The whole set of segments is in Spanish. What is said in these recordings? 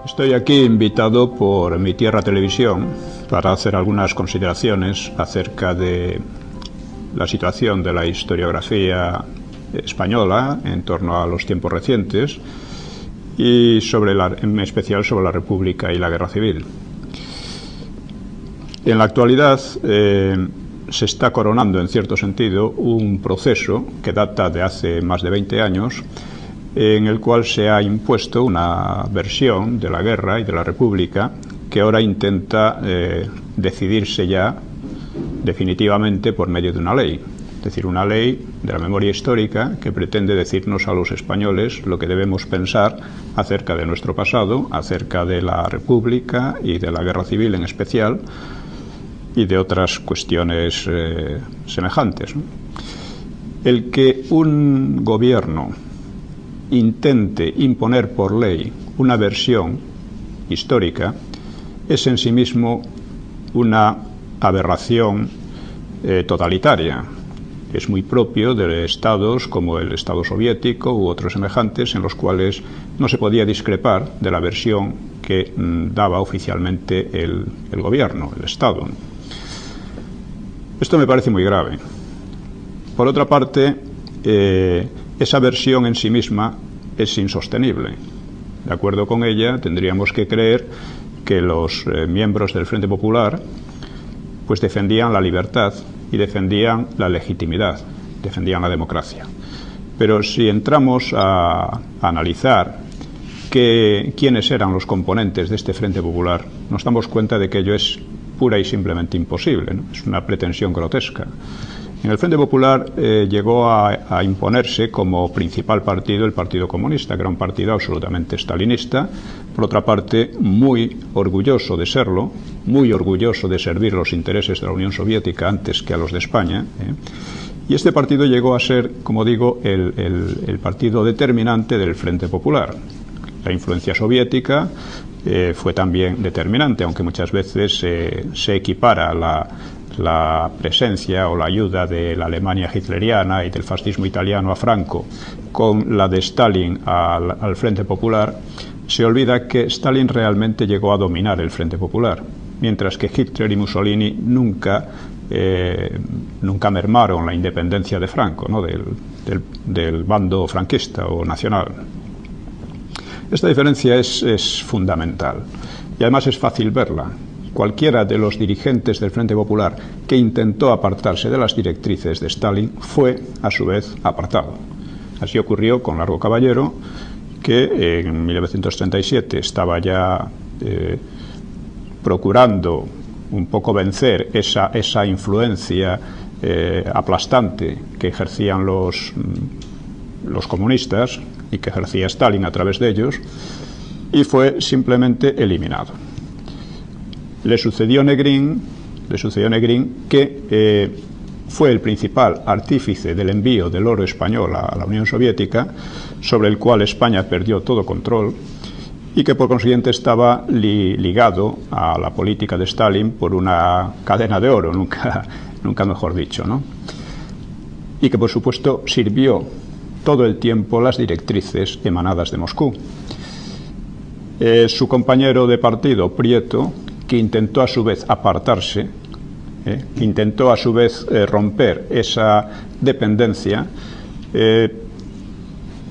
Estoy aquí invitado por Mi Tierra Televisión para hacer algunas consideraciones acerca de la situación de la historiografía española en torno a los tiempos recientes y en especial sobre la República y la Guerra Civil. En la actualidad se está coronando, en cierto sentido, un proceso que data de hace más de 20 años, en el cual se ha impuesto una versión de la guerra y de la República que ahora intenta decidirse ya definitivamente por medio de una ley. Es decir, una ley de la memoria histórica que pretende decirnos a los españoles lo que debemos pensar acerca de nuestro pasado, acerca de la República y de la Guerra Civil en especial, y de otras cuestiones semejantes, ¿no? El que un gobierno intente imponer por ley una versión histórica es en sí mismo una aberración totalitaria. Es muy propio de estados como el Estado soviético u otros semejantes, en los cuales no se podía discrepar de la versión que daba oficialmente el gobierno, el Estado. Esto me parece muy grave. Por otra parte, esa versión en sí misma es insostenible. De acuerdo con ella, tendríamos que creer que los miembros del Frente Popular pues defendían la libertad y defendían la legitimidad, defendían la democracia. Pero si entramos a analizar quiénes eran los componentes de este Frente Popular, nos damos cuenta de que ello es pura y simplemente imposible, ¿no? Es una pretensión grotesca. En el Frente Popular llegó a imponerse como principal partido el Partido Comunista, que era un partido absolutamente stalinista, por otra parte muy orgulloso de serlo, muy orgulloso de servir los intereses de la Unión Soviética antes que a los de España, y este partido llegó a ser, como digo, el partido determinante del Frente Popular. La influencia soviética fue también determinante, aunque muchas veces se equipara la presencia o la ayuda de la Alemania hitleriana y del fascismo italiano a Franco con la de Stalin al Frente Popular. Se olvida que Stalin realmente llegó a dominar el Frente Popular, mientras que Hitler y Mussolini nunca mermaron la independencia de Franco, ¿no? del bando franquista o nacional. Esta diferencia es fundamental y además es fácil verla. Cualquiera de los dirigentes del Frente Popular que intentó apartarse de las directrices de Stalin fue, a su vez, apartado. Así ocurrió con Largo Caballero, que en 1937 estaba ya procurando un poco vencer esa influencia aplastante que ejercían los comunistas y que ejercía Stalin a través de ellos, y fue simplemente eliminado. Le sucedió Negrín, que fue el principal artífice del envío del oro español a la Unión Soviética, sobre el cual España perdió todo control y que por consiguiente estaba ligado a la política de Stalin por una cadena de oro, nunca mejor dicho, ¿no? Y que por supuesto sirvió todo el tiempo las directrices emanadas de Moscú. Su compañero de partido, Prieto, que intentó a su vez apartarse, intentó a su vez romper esa dependencia,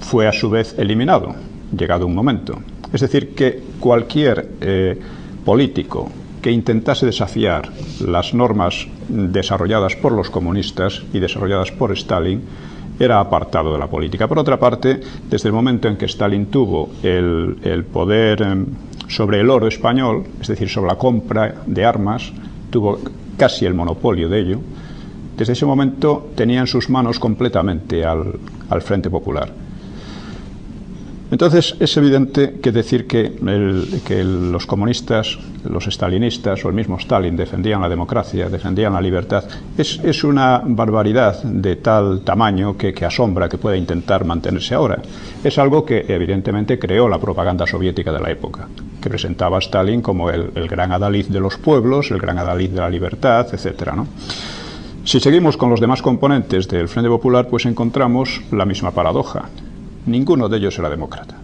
fue a su vez eliminado, llegado un momento. Es decir, que cualquier político que intentase desafiar las normas desarrolladas por los comunistas y desarrolladas por Stalin era apartado de la política. Por otra parte, desde el momento en que Stalin tuvo el poder sobre el oro español, es decir, sobre la compra de armas, tuvo casi el monopolio de ello, desde ese momento tenía en sus manos completamente al Frente Popular. Entonces es evidente que decir que los comunistas, los stalinistas o el mismo Stalin defendían la democracia, defendían la libertad, es una barbaridad de tal tamaño que asombra que pueda intentar mantenerse ahora. Es algo que evidentemente creó la propaganda soviética de la época, que presentaba a Stalin como el gran adalid de los pueblos, el gran adalid de la libertad, etcétera, ¿no? Si seguimos con los demás componentes del Frente Popular, pues encontramos la misma paradoja. Ninguno de ellos era demócrata.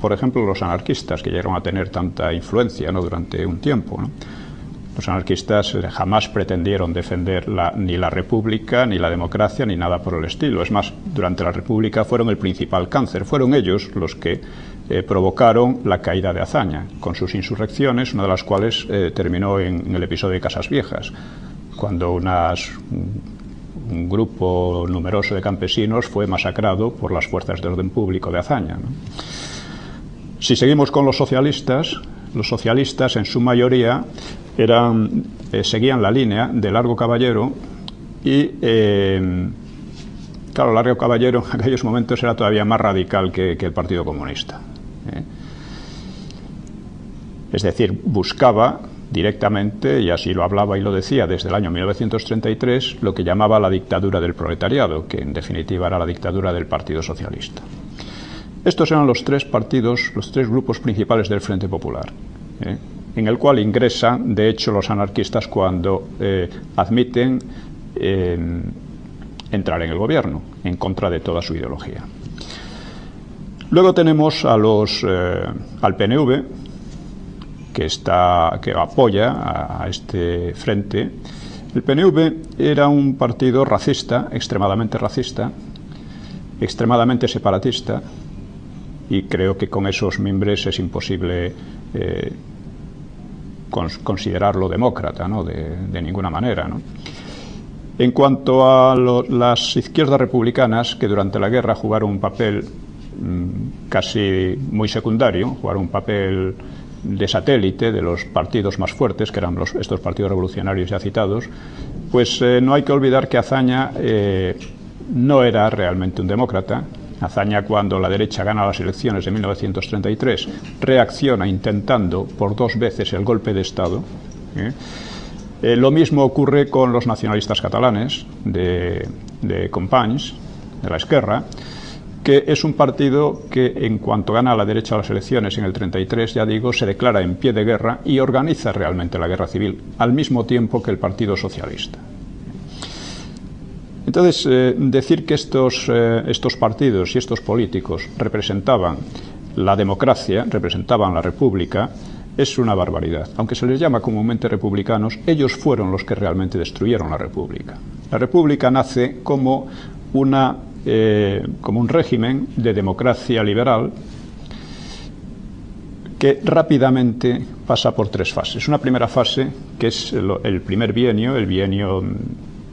por ejemplo, los anarquistas, que llegaron a tener tanta influencia, ¿no?, durante un tiempo, ¿no? Los anarquistas jamás pretendieron defender ni la república, ni la democracia, ni nada por el estilo. Es más, durante la república fueron el principal cáncer. Fueron ellos los que provocaron la caída de Azaña, con sus insurrecciones, una de las cuales terminó en el episodio de Casas Viejas, cuando un grupo numeroso de campesinos fue masacrado por las fuerzas de orden público de Azaña, ¿no? Si seguimos con los socialistas en su mayoría seguían la línea de Largo Caballero y, claro, Largo Caballero en aquellos momentos era todavía más radical que el Partido Comunista, Es decir, buscaba directamente, y así lo hablaba y lo decía desde el año 1933, lo que llamaba la dictadura del proletariado, que en definitiva era la dictadura del Partido Socialista. Estos eran los tres partidos, los tres grupos principales del Frente Popular, en el cual ingresan, de hecho, los anarquistas cuando admiten entrar en el gobierno, en contra de toda su ideología. Luego tenemos al PNV, que apoya a este frente. El PNV era un partido racista, extremadamente separatista, y creo que con esos mimbres es imposible considerarlo demócrata, ¿no?, de ninguna manera, ¿no? En cuanto a las izquierdas republicanas, que durante la guerra jugaron un papel casi muy secundario, jugaron un papel de satélite de los partidos más fuertes, que eran estos partidos revolucionarios ya citados, pues no hay que olvidar que Azaña no era realmente un demócrata. Azaña, cuando la derecha gana las elecciones de 1933, reacciona intentando por 2 veces el golpe de Estado. Lo mismo ocurre con los nacionalistas catalanes de Companys, de la Esquerra, que es un partido que, en cuanto gana la derecha las elecciones en el 33, ya digo, se declara en pie de guerra y organiza realmente la guerra civil, al mismo tiempo que el Partido Socialista. Entonces, decir que estos partidos y estos políticos representaban la democracia, representaban la república, es una barbaridad. Aunque se les llama comúnmente republicanos, ellos fueron los que realmente destruyeron la república. La república nace como un régimen de democracia liberal que rápidamente pasa por 3 fases. Una primera fase, que es el primer bienio, el bienio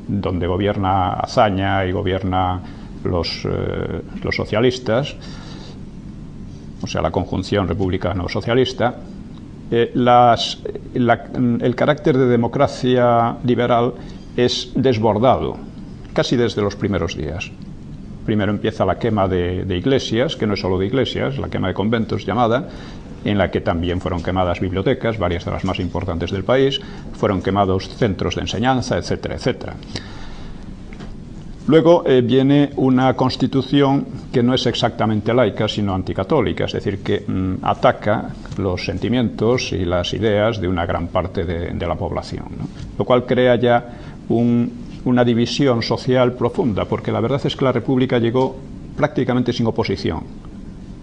donde gobierna Azaña y gobierna los socialistas, o sea, la conjunción republicano-socialista. El carácter de democracia liberal es desbordado casi desde los primeros días. Primero empieza la quema de iglesias, que no es solo de iglesias, la quema de conventos llamada, en la que también fueron quemadas bibliotecas, varias de las más importantes del país, fueron quemados centros de enseñanza, etcétera, etcétera. Luego viene una constitución que no es exactamente laica, sino anticatólica, es decir, que ataca los sentimientos y las ideas de una gran parte de la población, ¿no? Lo cual crea ya una división social profunda, porque la verdad es que la República llegó prácticamente sin oposición,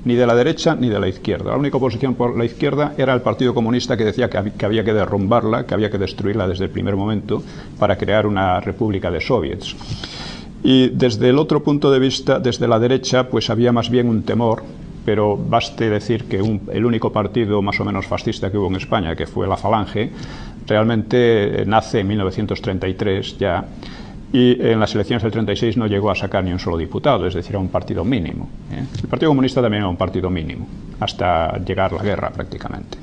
ni de la derecha ni de la izquierda. La única oposición por la izquierda era el Partido Comunista, que decía que había que derrumbarla, que había que destruirla desde el primer momento para crear una república de soviets. Y desde el otro punto de vista, desde la derecha, pues había más bien un temor, pero baste decir que el único partido más o menos fascista que hubo en España, que fue la Falange, realmente nace en 1933 ya, y en las elecciones del 36 no llegó a sacar ni un solo diputado, es decir, era un partido mínimo. El Partido Comunista también era un partido mínimo, hasta llegar la guerra prácticamente.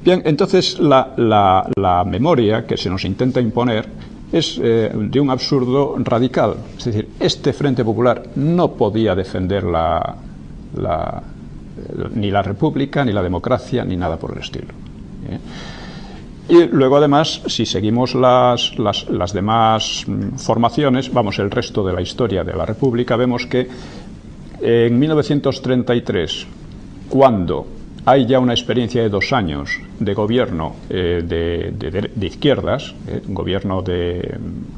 Bien, entonces la memoria que se nos intenta imponer es de un absurdo radical. Es decir, este Frente Popular no podía defender ni la república, ni la democracia, ni nada por el estilo. Y luego, además, si seguimos las demás formaciones, el resto de la historia de la república, vemos que en 1933, cuando hay ya una experiencia de 2 años de gobierno de izquierdas, un gobierno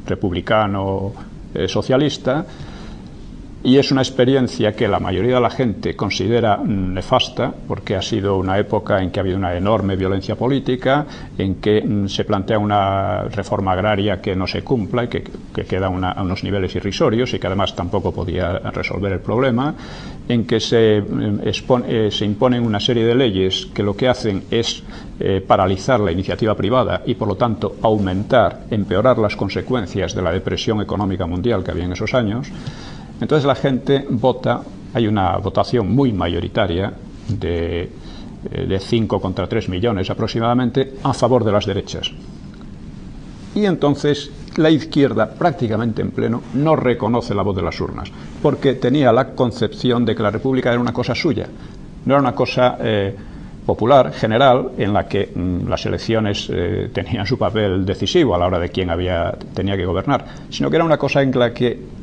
republicano socialista, Y es una experiencia que la mayoría de la gente considera nefasta, porque ha sido una época en que ha habido una enorme violencia política, en que se plantea una reforma agraria que no se cumpla y que queda a unos niveles irrisorios y que además tampoco podía resolver el problema, en que se imponen una serie de leyes que lo que hacen es paralizar la iniciativa privada y por lo tanto empeorar las consecuencias de la depresión económica mundial que había en esos años. Entonces la gente vota, hay una votación muy mayoritaria de 5 contra 3 millones aproximadamente a favor de las derechas. Y entonces la izquierda, prácticamente en pleno, no reconoce la voz de las urnas, porque tenía la concepción de que la República era una cosa suya, no era una cosa popular, general, en la que las elecciones tenían su papel decisivo a la hora de quién tenía que gobernar, sino que era una cosa en la que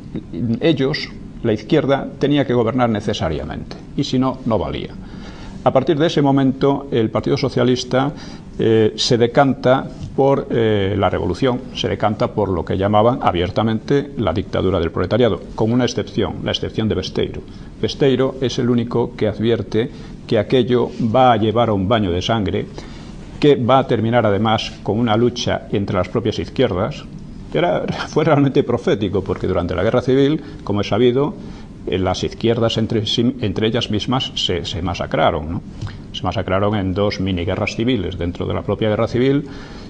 ellos, la izquierda, tenía que gobernar necesariamente, y si no, no valía. A partir de ese momento, el Partido Socialista se decanta por la revolución, se decanta por lo que llamaban abiertamente la dictadura del proletariado, con una excepción, la excepción de Besteiro. Besteiro es el único que advierte que aquello va a llevar a un baño de sangre, que va a terminar además con una lucha entre las propias izquierdas. Fue realmente profético, porque durante la Guerra Civil, como es sabido, las izquierdas entre ellas mismas se masacraron, ¿no? Se masacraron en 2 miniguerras civiles dentro de la propia Guerra Civil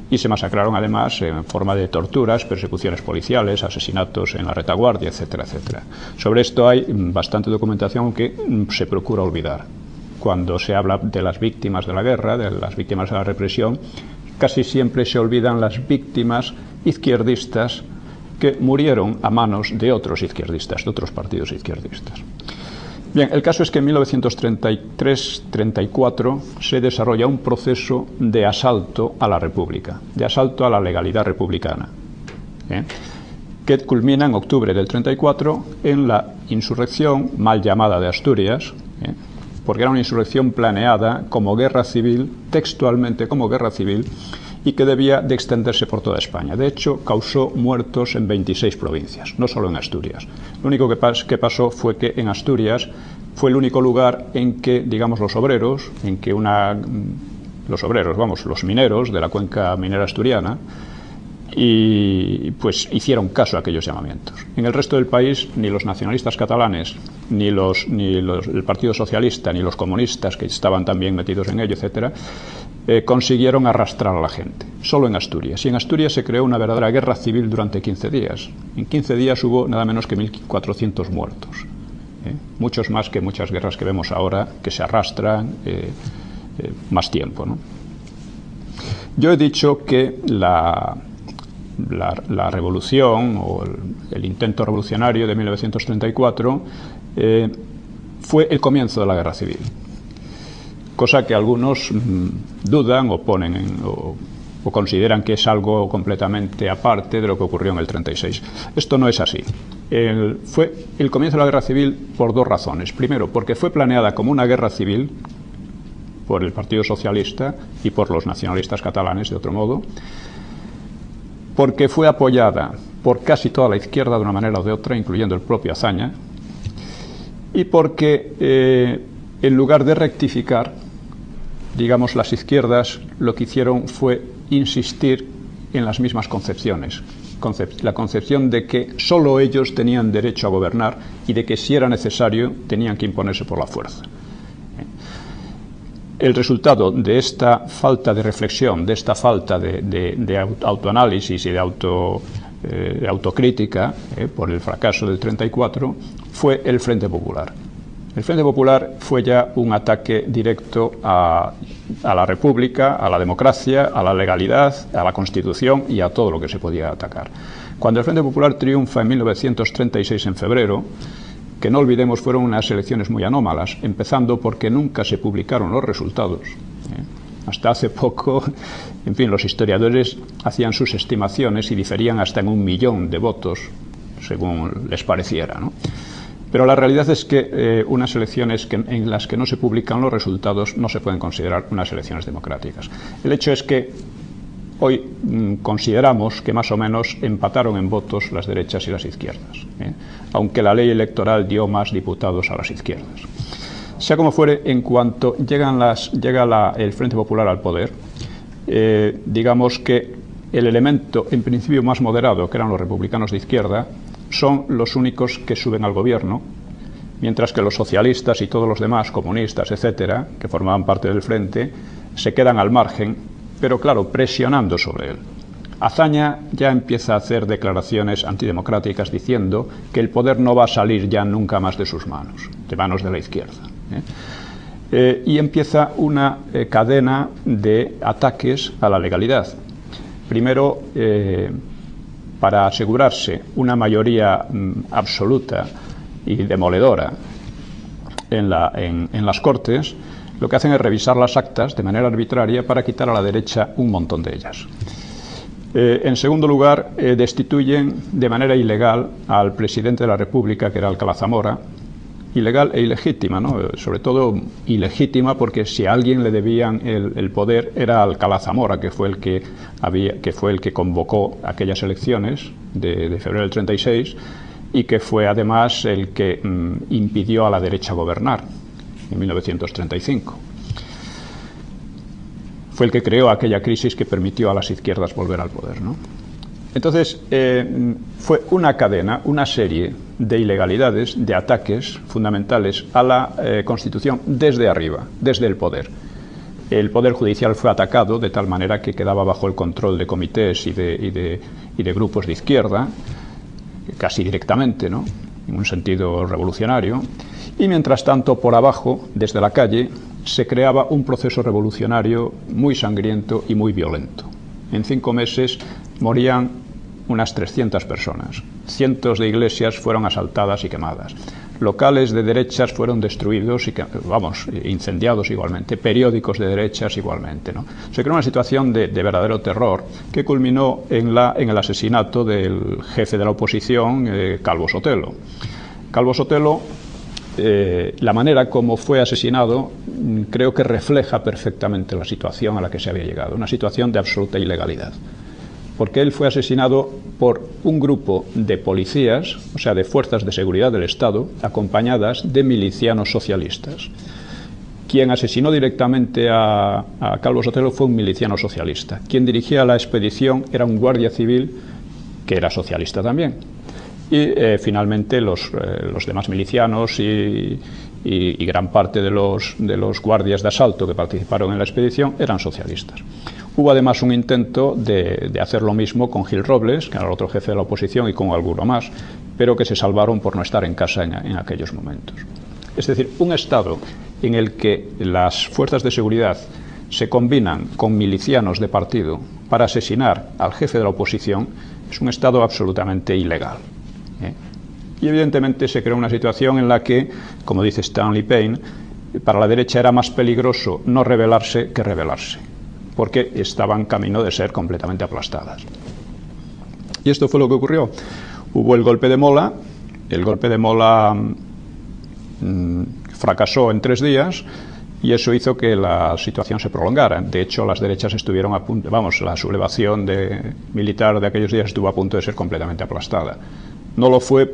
y se masacraron además en forma de torturas, persecuciones policiales, asesinatos en la retaguardia, etcétera, etcétera. Sobre esto hay bastante documentación que se procura olvidar. Cuando se habla de las víctimas de la guerra, de las víctimas de la represión, casi siempre se olvidan las víctimas izquierdistas que murieron a manos de otros izquierdistas, de otros partidos izquierdistas. Bien, el caso es que en 1933-34 se desarrolla un proceso de asalto a la República, de asalto a la legalidad republicana, que culmina en octubre del 34 en la insurrección mal llamada de Asturias, porque era una insurrección planeada como guerra civil, textualmente como guerra civil, y que debía de extenderse por toda España. De hecho, causó muertos en 26 provincias, no solo en Asturias. Lo único que pasó fue que en Asturias fue el único lugar en que, digamos, los mineros de la cuenca minera asturiana, y pues hicieron caso a aquellos llamamientos. En el resto del país, ni los nacionalistas catalanes, ni el Partido Socialista, ni los comunistas, que estaban también metidos en ello, etcétera, consiguieron arrastrar a la gente. Solo en Asturias. Y en Asturias se creó una verdadera guerra civil durante 15 días. En 15 días hubo nada menos que 1.400 muertos. Muchos más que muchas guerras que vemos ahora, que se arrastran más tiempo, ¿no? Yo he dicho que la revolución o el intento revolucionario de 1934 fue el comienzo de la guerra civil, cosa que algunos dudan o ponen o consideran que es algo completamente aparte de lo que ocurrió en el 36. Esto no es así. Fue el comienzo de la guerra civil por 2 razones. Primero, porque fue planeada como una guerra civil por el Partido Socialista y por los nacionalistas catalanes, de otro modo, porque fue apoyada por casi toda la izquierda de una manera o de otra, incluyendo el propio Azaña, y porque en lugar de rectificar, digamos, las izquierdas lo que hicieron fue insistir en las mismas concepciones. La concepción de que solo ellos tenían derecho a gobernar y de que si era necesario tenían que imponerse por la fuerza. El resultado de esta falta de reflexión, de esta falta de autoanálisis y de autocrítica por el fracaso del 34 fue el Frente Popular. El Frente Popular fue ya un ataque directo a la República, a la democracia, a la legalidad, a la Constitución y a todo lo que se podía atacar. Cuando el Frente Popular triunfa en 1936 en febrero, que no olvidemos fueron unas elecciones muy anómalas, empezando porque nunca se publicaron los resultados. Hasta hace poco, en fin, los historiadores hacían sus estimaciones y diferían hasta en 1 millón de votos, según les pareciera, ¿no? Pero la realidad es que unas elecciones en las que no se publican los resultados no se pueden considerar unas elecciones democráticas. El hecho es que hoy consideramos que más o menos empataron en votos las derechas y las izquierdas, aunque la ley electoral dio más diputados a las izquierdas. Sea como fuere, en cuanto llega el Frente Popular al poder, digamos que el elemento en principio más moderado, que eran los republicanos de izquierda, son los únicos que suben al gobierno, mientras que los socialistas y todos los demás, comunistas, etcétera, que formaban parte del Frente, se quedan al margen, pero claro, presionando sobre él. Azaña ya empieza a hacer declaraciones antidemocráticas diciendo que el poder no va a salir ya nunca más de sus manos, de manos de la izquierda. Y empieza una cadena de ataques a la legalidad. Primero, para asegurarse una mayoría absoluta y demoledora en las Cortes, lo que hacen es revisar las actas de manera arbitraria para quitar a la derecha un montón de ellas. En segundo lugar, destituyen de manera ilegal al presidente de la República, que era Alcalá Zamora, ilegal e ilegítima, ¿no? Sobre todo ilegítima porque si a alguien le debían el poder era Alcalá Zamora, que fue el que convocó aquellas elecciones de febrero del 36 y que fue además el que impidió a la derecha gobernar en 1935. Fue el que creó aquella crisis que permitió a las izquierdas volver al poder, ¿no? Entonces, fue una cadena, una serie de ilegalidades, de ataques fundamentales a la Constitución desde arriba, desde el poder. El Poder Judicial fue atacado de tal manera que quedaba bajo el control de comités y de grupos de izquierda, casi directamente, ¿no?, en un sentido revolucionario. Y mientras tanto, por abajo, desde la calle, se creaba un proceso revolucionario muy sangriento y muy violento. En 5 meses morían unas 300 personas. Cientos de iglesias fueron asaltadas y quemadas. Locales de derechas fueron destruidos y, incendiados igualmente. Periódicos de derechas igualmente, ¿no? Se creó una situación de verdadero terror que culminó en el asesinato del jefe de la oposición, Calvo Sotelo. Calvo Sotelo, la manera como fue asesinado, creo que refleja perfectamente la situación a la que se había llegado. Una situación de absoluta ilegalidad. Porque él fue asesinado por un grupo de policías, o sea, de fuerzas de seguridad del Estado, acompañadas de milicianos socialistas. Quien asesinó directamente a Calvo Sotelo fue un miliciano socialista. Quien dirigía la expedición era un guardia civil que era socialista también. Y finalmente los demás milicianos y gran parte de los guardias de asalto que participaron en la expedición eran socialistas. Hubo además un intento de hacer lo mismo con Gil Robles, que era el otro jefe de la oposición, y con alguno más, pero que se salvaron por no estar en casa en aquellos momentos. Es decir, un Estado en el que las fuerzas de seguridad se combinan con milicianos de partido para asesinar al jefe de la oposición es un Estado absolutamente ilegal. Y evidentemente se creó una situación en la que, como dice Stanley Payne, para la derecha era más peligroso no rebelarse que rebelarse, porque estaban camino de ser completamente aplastadas. Y esto fue lo que ocurrió. Hubo el golpe de Mola. El golpe de Mola fracasó en 3 días y eso hizo que la situación se prolongara. De hecho, las derechas estuvieron a punto, la sublevación militar de aquellos días estuvo a punto de ser completamente aplastada. No lo fue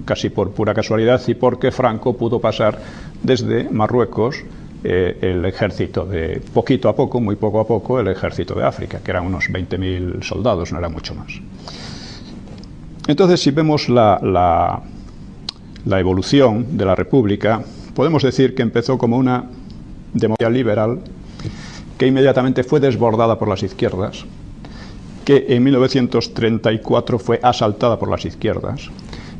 casi por pura casualidad y porque Franco pudo pasar desde Marruecos el ejército poquito a poco, muy poco a poco, el ejército de África, que eran unos 20.000 soldados, no era mucho más. Entonces, si vemos la evolución de la República, podemos decir que empezó como una democracia liberal que inmediatamente fue desbordada por las izquierdas, que en 1934 fue asaltada por las izquierdas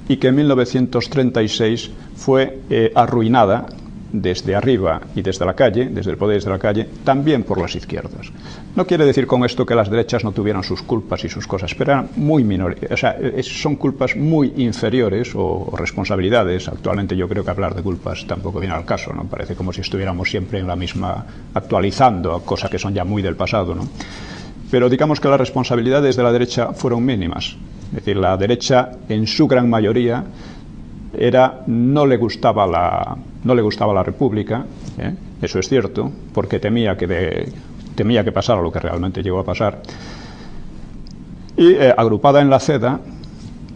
y que en 1936 fue arruinada desde arriba y desde la calle, desde el poder y desde la calle, también por las izquierdas. No quiere decir con esto que las derechas no tuvieran sus culpas y sus cosas, pero eran muy menores, o sea, son culpas muy inferiores o responsabilidades. Actualmente yo creo que hablar de culpas tampoco viene al caso, ¿no? Parece como si estuviéramos siempre en la misma, actualizando cosas que son ya muy del pasado, ¿no? Pero digamos que las responsabilidades de la derecha fueron mínimas. Es decir, la derecha en su gran mayoría no le gustaba la República, eso es cierto, porque temía que pasara lo que realmente llegó a pasar. Y agrupada en la CEDA,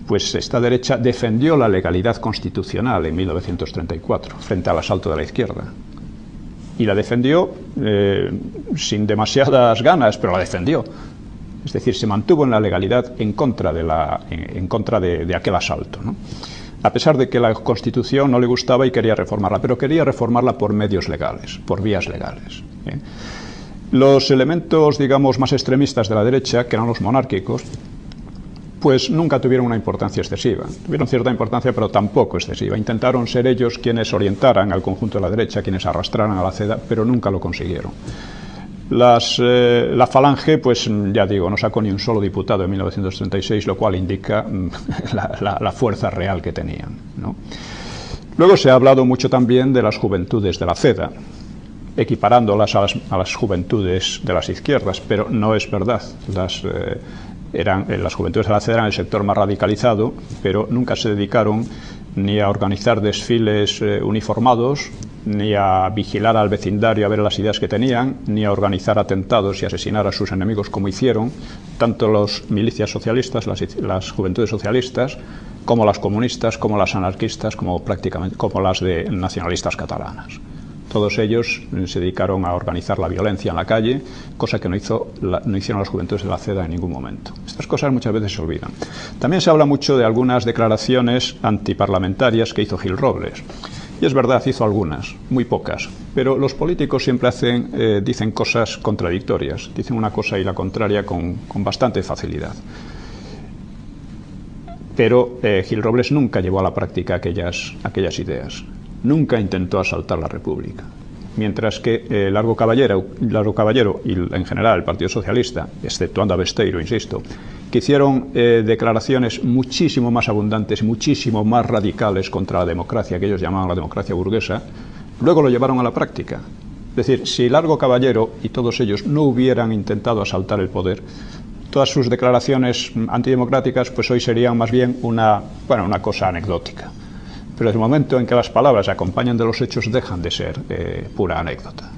pues esta derecha defendió la legalidad constitucional en 1934 frente al asalto de la izquierda. Y la defendió sin demasiadas ganas, pero la defendió. Es decir, se mantuvo en la legalidad en contra de aquel asalto, ¿no? A pesar de que la Constitución no le gustaba y quería reformarla, pero quería reformarla por medios legales, por vías legales. Los elementos, digamos, más extremistas de la derecha, que eran los monárquicos, pues nunca tuvieron una importancia excesiva. Tuvieron cierta importancia, pero tampoco excesiva. Intentaron ser ellos quienes orientaran al conjunto de la derecha, quienes arrastraran a la CEDA, pero nunca lo consiguieron. La Falange, pues ya digo, no sacó ni un solo diputado en 1936, lo cual indica la fuerza real que tenían, ¿no? Luego se ha hablado mucho también de las juventudes de la CEDA, equiparándolas a las juventudes de las izquierdas, pero no es verdad. Las juventudes de la CEDA eran el sector más radicalizado, pero nunca se dedicaron ni a organizar desfiles uniformados, ni a vigilar al vecindario a ver las ideas que tenían, ni a organizar atentados y asesinar a sus enemigos como hicieron tanto las milicias socialistas, las juventudes socialistas, como las comunistas, como las anarquistas, como las de nacionalistas catalanas. Todos ellos se dedicaron a organizar la violencia en la calle, cosa que no hicieron las juventudes de la CEDA en ningún momento. Estas cosas muchas veces se olvidan. También se habla mucho de algunas declaraciones antiparlamentarias que hizo Gil Robles. Y es verdad, hizo algunas, muy pocas. Pero los políticos siempre dicen cosas contradictorias. Dicen una cosa y la contraria con bastante facilidad. Pero Gil Robles nunca llevó a la práctica aquellas ideas. Nunca intentó asaltar la República. Mientras que Largo Caballero y en general el Partido Socialista, exceptuando a Besteiro, insisto, que hicieron declaraciones muchísimo más abundantes, muchísimo más radicales contra la democracia, que ellos llamaban la democracia burguesa, luego lo llevaron a la práctica. Es decir, si Largo Caballero y todos ellos no hubieran intentado asaltar el poder, todas sus declaraciones antidemocráticas pues hoy serían más bien una cosa anecdótica. Pero desde el momento en que las palabras se acompañan de los hechos dejan de ser pura anécdota.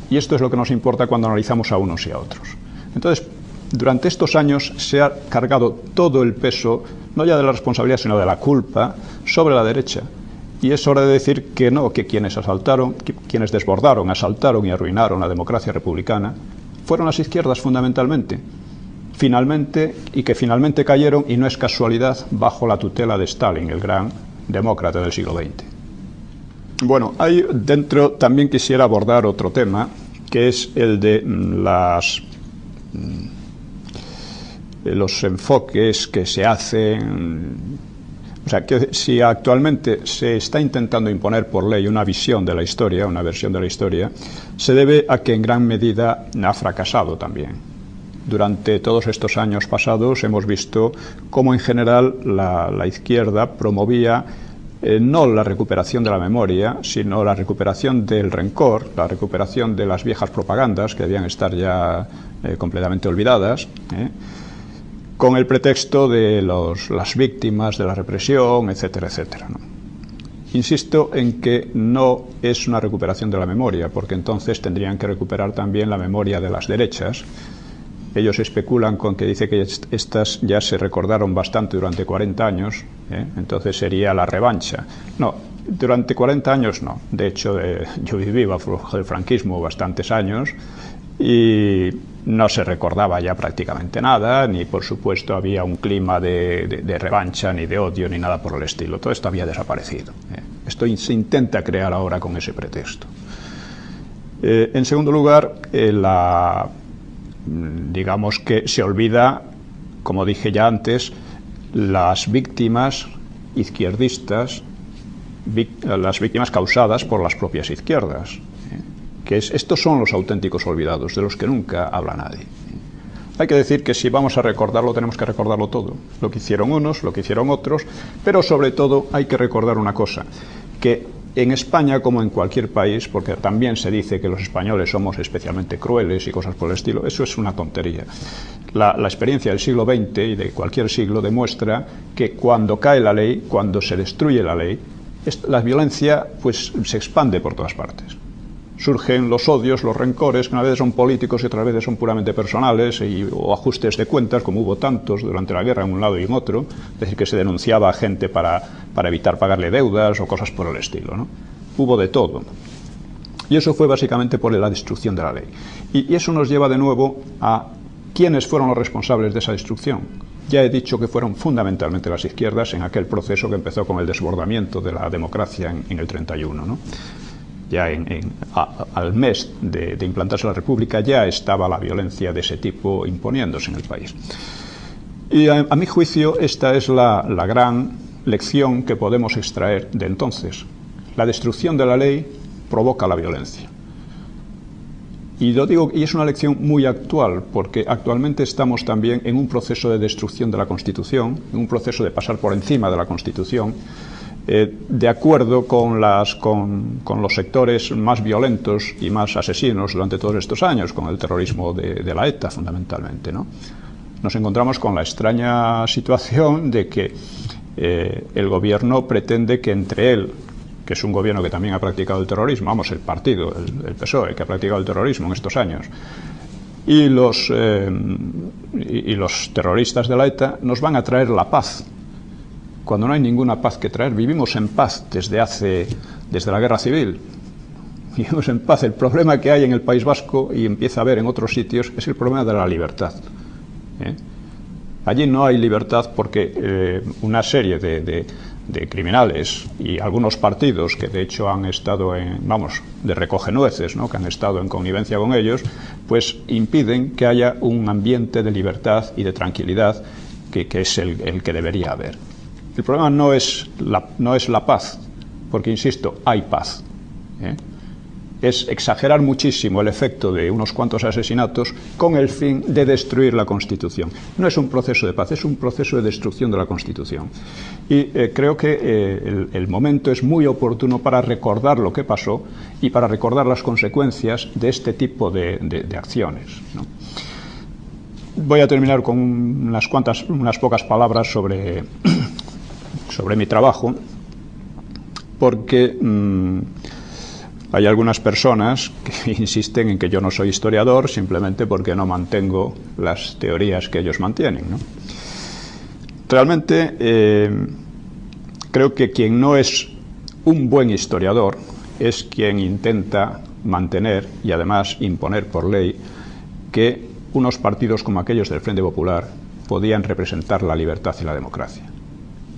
Y esto es lo que nos importa cuando analizamos a unos y a otros. Entonces, durante estos años se ha cargado todo el peso, no ya de la responsabilidad, sino de la culpa, sobre la derecha. Y es hora de decir que no, que quienes desbordaron, asaltaron y arruinaron la democracia republicana fueron las izquierdas fundamentalmente. Y que finalmente cayeron, y no es casualidad, bajo la tutela de Stalin, el gran demócrata del siglo XX. Bueno, ahí dentro también quisiera abordar otro tema, que es el de los enfoques que se hacen. O sea, que si actualmente se está intentando imponer por ley una visión de la historia, una versión de la historia, se debe a que en gran medida ha fracasado también. Durante todos estos años pasados hemos visto cómo en general la izquierda promovía no la recuperación de la memoria, sino la recuperación del rencor, la recuperación de las viejas propagandas que debían estar ya completamente olvidadas, con el pretexto de las víctimas de la represión, etcétera, etcétera, ¿no? Insisto en que no es una recuperación de la memoria, porque entonces tendrían que recuperar también la memoria de las derechas. Ellos especulan con que dice que estas ya se recordaron bastante durante 40 años, entonces sería la revancha. No, durante 40 años no. De hecho, yo viví bajo el franquismo bastantes años y no se recordaba ya prácticamente nada, ni por supuesto había un clima de revancha, ni de odio, ni nada por el estilo. Todo esto había desaparecido. Esto se intenta crear ahora con ese pretexto. En segundo lugar, digamos que se olvida, como dije ya antes, las víctimas izquierdistas, las víctimas causadas por las propias izquierdas, estos son los auténticos olvidados, de los que nunca habla nadie. Hay que decir que si vamos a recordarlo, tenemos que recordarlo todo, lo que hicieron unos, lo que hicieron otros, pero sobre todo hay que recordar una cosa, que en España, como en cualquier país, porque también se dice que los españoles somos especialmente crueles y cosas por el estilo, eso es una tontería. La experiencia del siglo XX y de cualquier siglo demuestra que cuando cae la ley, cuando se destruye la ley, la violencia pues se expande por todas partes. surgen los odios, los rencores, que una vez son políticos y otras veces son puramente personales, o ajustes de cuentas, como hubo tantos durante la guerra en un lado y en otro, es decir, que se denunciaba a gente para evitar pagarle deudas o cosas por el estilo, ¿no? Hubo de todo. Y eso fue básicamente por la destrucción de la ley. Y eso nos lleva de nuevo a quiénes fueron los responsables de esa destrucción. Ya he dicho que fueron fundamentalmente las izquierdas en aquel proceso que empezó con el desbordamiento de la democracia en el 31, ¿no? Ya al mes de implantarse la República ya estaba la violencia de ese tipo imponiéndose en el país. Y a mi juicio esta es la gran lección que podemos extraer de entonces. La destrucción de la ley provoca la violencia. Y lo digo, y es una lección muy actual, porque actualmente estamos también en un proceso de destrucción de la Constitución, en un proceso de pasar por encima de la Constitución, de acuerdo con los sectores más violentos y más asesinos durante todos estos años, con el terrorismo de la ETA fundamentalmente, ¿no? Nos encontramos con la extraña situación de que el gobierno pretende que entre él, que es un gobierno que también ha practicado el terrorismo, vamos, el partido, el PSOE, que ha practicado el terrorismo en estos años, y los terroristas de la ETA nos van a traer la paz, cuando no hay ninguna paz que traer. Vivimos en paz desde la guerra civil, vivimos en paz. El problema que hay en el País Vasco, y empieza a haber en otros sitios, es el problema de la libertad. Allí no hay libertad porque una serie de criminales y algunos partidos que de hecho han estado de recogenueces, ¿no?, que han estado en connivencia con ellos, pues impiden que haya un ambiente de libertad y de tranquilidad que es el que debería haber. El problema no es la paz, porque insisto, hay paz. Es exagerar muchísimo el efecto de unos cuantos asesinatos con el fin de destruir la Constitución. No es un proceso de paz, es un proceso de destrucción de la Constitución. Y creo que el momento es muy oportuno para recordar lo que pasó y para recordar las consecuencias de este tipo de acciones, ¿no? Voy a terminar con unas pocas palabras sobre mi trabajo, porque hay algunas personas que insisten en que yo no soy historiador simplemente porque no mantengo las teorías que ellos mantienen, ¿no? Realmente creo que quien no es un buen historiador es quien intenta mantener y además imponer por ley que unos partidos como aquellos del Frente Popular podían representar la libertad y la democracia.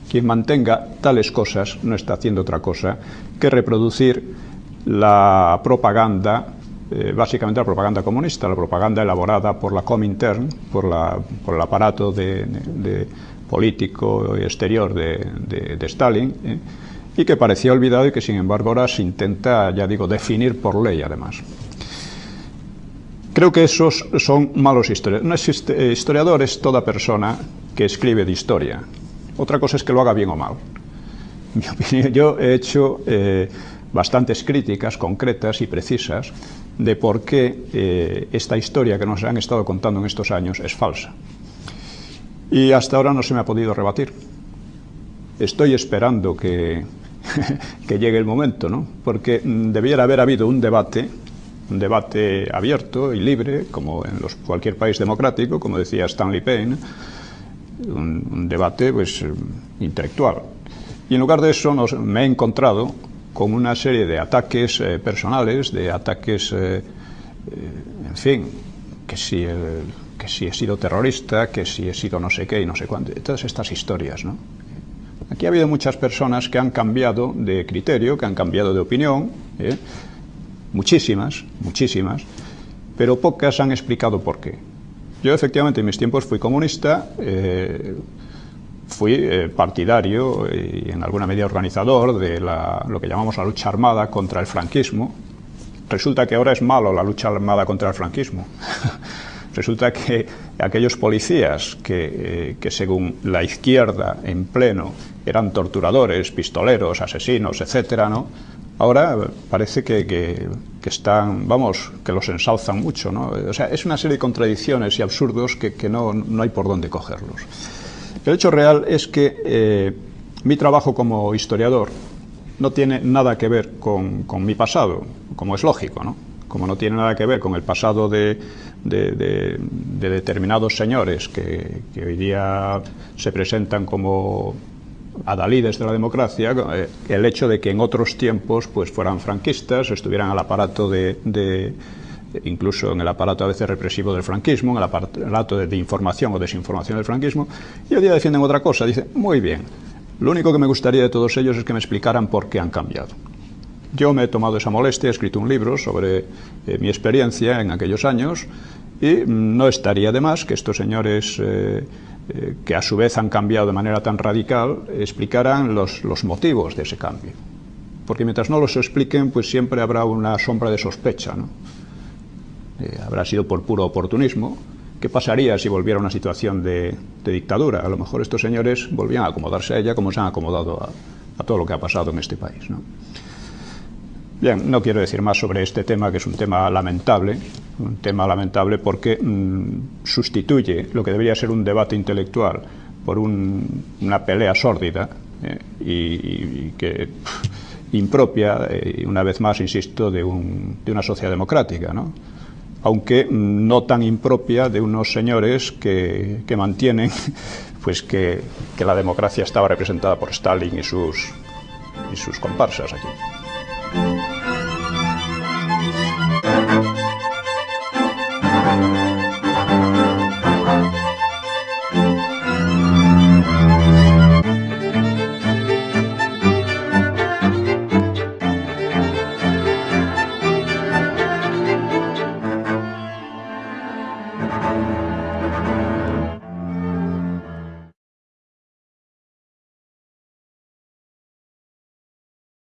Quien mantenga tales cosas no está haciendo otra cosa que reproducir la propaganda, básicamente la propaganda comunista, la propaganda elaborada por la Comintern, por el aparato político exterior de Stalin, y que parecía olvidado y que sin embargo ahora se intenta, ya digo, definir por ley además. Creo que esos son malos historiadores. Un historiador es toda persona que escribe de historia. Otra cosa es que lo haga bien o mal. En mi opinión, yo he hecho bastantes críticas concretas y precisas de por qué esta historia que nos han estado contando en estos años es falsa. Y hasta ahora no se me ha podido rebatir. Estoy esperando que llegue el momento, ¿no? Porque debiera haber habido un debate abierto y libre, como en cualquier país democrático, como decía Stanley Payne, un debate pues intelectual. Y en lugar de eso me he encontrado con una serie de ataques personales, de ataques, en fin, que si he sido terrorista, que si he sido no sé qué y no sé cuánto, todas estas historias, ¿no? Aquí ha habido muchas personas que han cambiado de criterio, que han cambiado de opinión, muchísimas, pero pocas han explicado por qué. Yo efectivamente en mis tiempos fui comunista, fui partidario y en alguna medida organizador de lo que llamamos la lucha armada contra el franquismo. Resulta que ahora es malo la lucha armada contra el franquismo. Resulta que aquellos policías que según la izquierda en pleno eran torturadores, pistoleros, asesinos, etcétera, ¿no? Ahora parece que están, vamos, que los ensalzan mucho, ¿no? O sea, es una serie de contradicciones y absurdos que no hay por dónde cogerlos. El hecho real es que mi trabajo como historiador no tiene nada que ver con mi pasado, como es lógico, ¿no? Como no tiene nada que ver con el pasado de determinados señores que hoy día se presentan como adalides de la democracia, el hecho de que en otros tiempos pues fueran franquistas, estuvieran al aparato incluso en el aparato a veces represivo del franquismo, en el aparato de información o desinformación del franquismo, y hoy día defienden otra cosa. Dicen, muy bien, lo único que me gustaría de todos ellos es que me explicaran por qué han cambiado. Yo me he tomado esa molestia, he escrito un libro sobre mi experiencia en aquellos años, y no estaría de más que estos señores que a su vez han cambiado de manera tan radical explicaran los motivos de ese cambio, porque mientras no los expliquen pues siempre habrá una sombra de sospecha, ¿no? Habrá sido por puro oportunismo. ¿Qué pasaría si volviera a una situación de dictadura? A lo mejor estos señores volvían a acomodarse a ella como se han acomodado a todo lo que ha pasado en este país, ¿no? Bien, no quiero decir más sobre este tema, que es un tema lamentable porque sustituye lo que debería ser un debate intelectual por una pelea sórdida y que impropia, una vez más, insisto, de una sociedad democrática, ¿no? Aunque no tan impropia de unos señores que mantienen pues que la democracia estaba representada por Stalin y sus comparsas aquí.